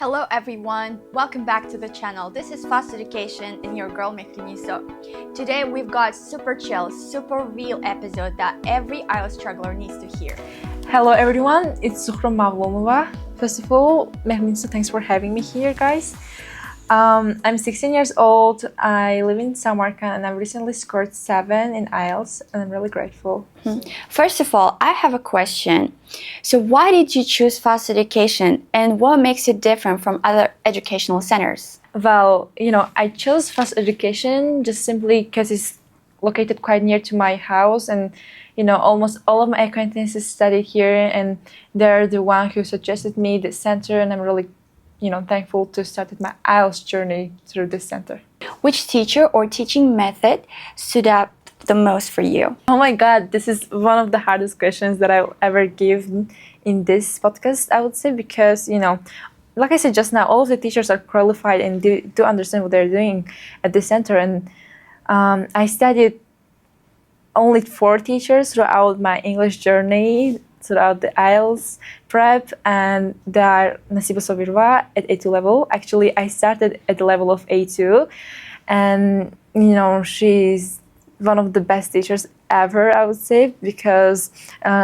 Hello everyone, welcome back to the channel. This is Fast Education and your girl Mehriniso. Today we've got super chill, super real episode that every IELTS struggler needs to hear. Hello everyone, it's Zuxro Mavlonova. First of all, Mehriniso, thanks for having me here, guys. I'm 16 years old, I live in Samarkand and I've recently scored 7 in IELTS and I'm really grateful. First of all, I have a question. So why did you choose Fast Education and what makes it different from other educational centers? Well, I chose Fast Education just simply because it's located quite near to my house and almost all of my acquaintances studied here and they're the one who suggested me the center and I'm really thankful to start my IELTS journey through this center. Which teacher or teaching method stood out the most for you? Oh my God, this is one of the hardest questions that I'll ever give in this podcast, I would say, because, like I said just now, all of the teachers are qualified and do understand what they're doing at the center. And I studied only 4 teachers throughout my English journey, throughout the IELTS prep, and they are Nasiba Sobirova at A2 level. Actually, I started at the level of A2, and she's one of the best teachers ever, I would say, because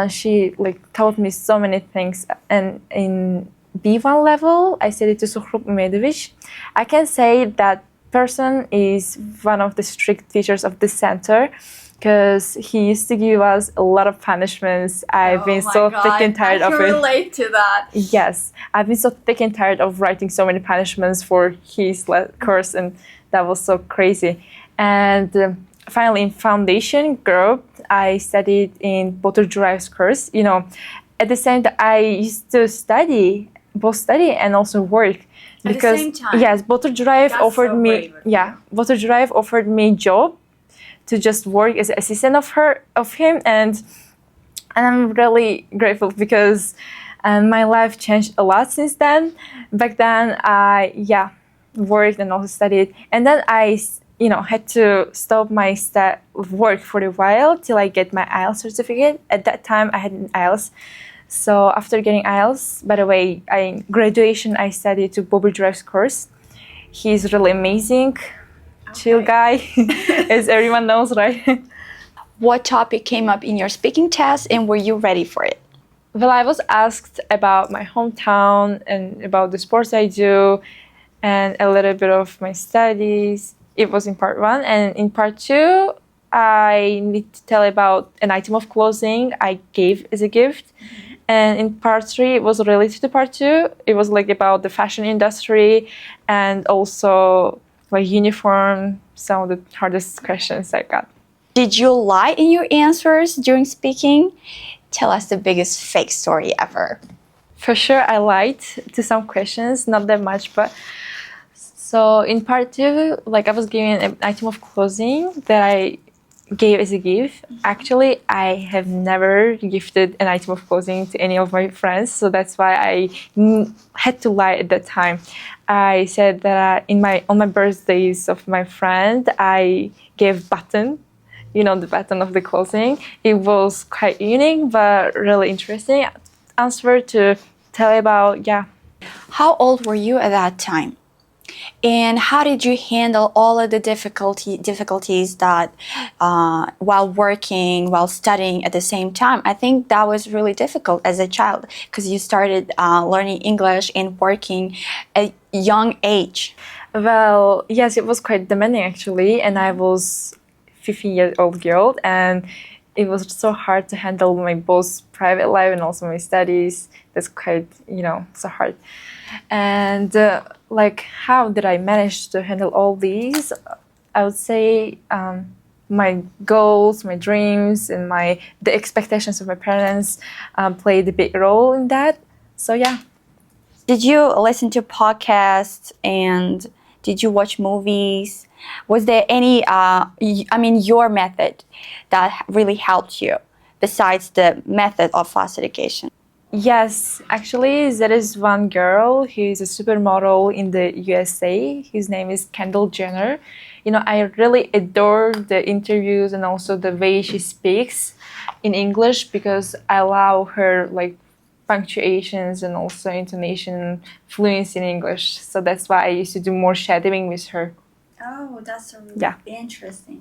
she taught me so many things. And in B1 level, I studied to Zuxro Mavlonova. I can say that person is one of the strict teachers of the center, because he used to give us a lot of punishments. I've been so thick and tired of it. I can relate to that. Yes, I've been so thick and tired of writing so many punishments for his course, and that was so crazy. And finally, in foundation group, I studied in Batur Jurayev's course. At the same time, I used to both study and also work. At the same time? Yes, Batur Jurayev offered me. Yeah, Batur Jurayev offered me job to just work as an assistant of him, and I'm really grateful because my life changed a lot since then. Back then, I worked and also studied, and then I had to stop my work for a while till I get my IELTS certificate. At that time, I had an IELTS. So after getting IELTS, by the way, graduation, I studied to Bobby Jurayev's course. He's really amazing. Chill guy, as everyone knows, right? What topic came up in your speaking test and were you ready for it? Well, I was asked about my hometown and about the sports I do and a little bit of my studies. It was in part 1, and in part 2, I need to tell about an item of clothing I gave as a gift. And in part 3, it was related to part 2. It was about the fashion industry and also uniform, some of the hardest questions I got. Did you lie in your answers during speaking? Tell us the biggest fake story ever. For sure, I lied to some questions, not that much, but so in part 2, I was given an item of clothing that I gave as a gift. Actually, I have never gifted an item of clothing to any of my friends, so that's why I had to lie at that time. I said that on my birthdays of my friend, I gave button, the button of the clothing. It was quite unique, but really interesting answer to tell about. How old were you at that time? And how did you handle all of the difficulties that while working, while studying at the same time? I think that was really difficult as a child because you started learning English and working at a young age. Well, yes, it was quite demanding actually, and I was 15-year-old girl, and it was so hard to handle my both private life and also my studies. That's quite, so hard. And how did I manage to handle all these? I would say my goals, my dreams, and the expectations of my parents played a big role in that. So yeah. Did you listen to podcasts and did you watch movies? Was there any, your method that really helped you besides the method of Fast Education? Yes, actually, there is one girl who is a supermodel in the USA. His name is Kendall Jenner. I really adore the interviews and also the way she speaks in English because I allow her punctuations and also intonation, fluency in English. So that's why I used to do more shadowing with her. Oh, that's Yeah. interesting.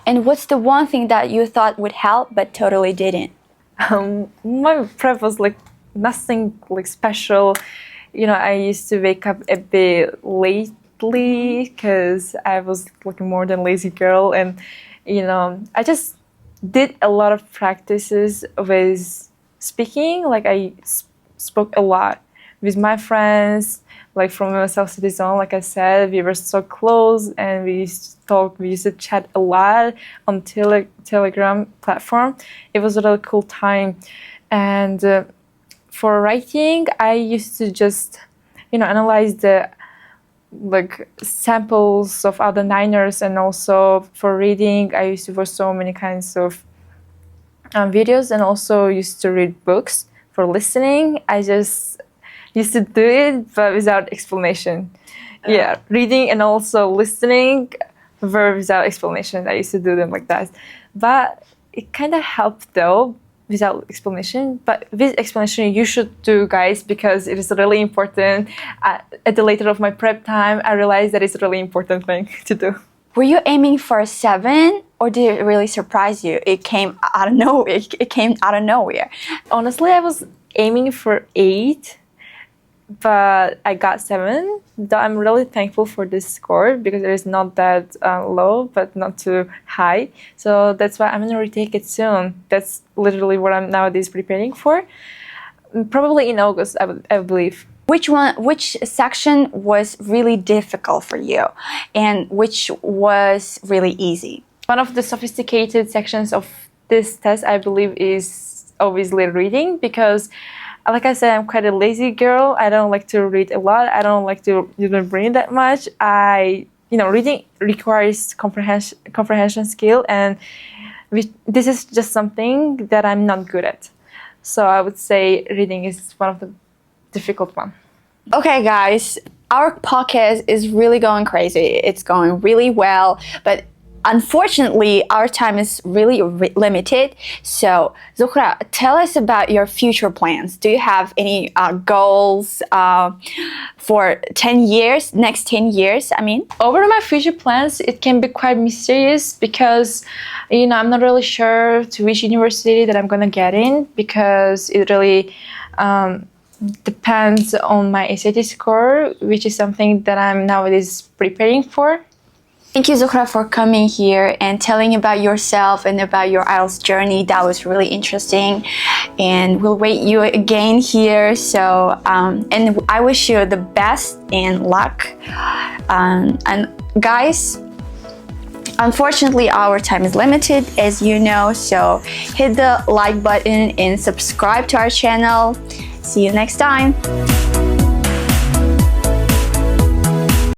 And what's the one thing that you thought would help but totally didn't? My prep was like nothing like special. I used to wake up a bit lately because I was like more than lazy girl, and I just did a lot of practices with speaking. Like I spoke a lot with my friends, like from South City Zone. Like I said, we were so close, and we used to talk. We used to chat a lot on Telegram platform. It was a really cool time, and for writing, I used to just analyze the like samples of other niners, and also for reading, I used to watch so many kinds of videos, and also used to read books. For listening, I just used to do it, but without explanation. Yeah, reading and also listening were without explanation. I used to do them like that, but it kind of helped though without explanation. But with explanation, you should do, guys, because it is really important. At the later of my prep time, I realized that it's a really important thing to do. Were you aiming for a 7, or did it really surprise you? It came out of nowhere. It came out of nowhere. Honestly, I was aiming for 8, but I got 7. Though I'm really thankful for this score because it is not that low, but not too high. So that's why I'm gonna retake it soon. That's literally what I'm nowadays preparing for. Probably in August, I believe. Which section was really difficult for you, and which was really easy? One of the sophisticated sections of this test, I believe, is obviously reading, because like I said, I'm quite a lazy girl. I don't like to read a lot. I don't like to use my brain that much. Reading requires comprehension skill, and this is just something that I'm not good at. So I would say reading is one of the difficult one. Okay, guys, our podcast is really going crazy. It's going really well, but unfortunately, our time is really limited. So, Zuxro, tell us about your future plans. Do you have any goals for 10 years, next 10 years, I mean? Over my future plans, it can be quite mysterious because, I'm not really sure to which university that I'm gonna get in, because it really depends on my SAT score, which is something that I'm nowadays preparing for. Thank you, Zuxro, for coming here and telling about yourself and about your IELTS journey. That was really interesting, and we'll wait you again here. So, and I wish you the best and luck. And guys, unfortunately, our time is limited, as you know. So, hit the like button and subscribe to our channel. See you next time.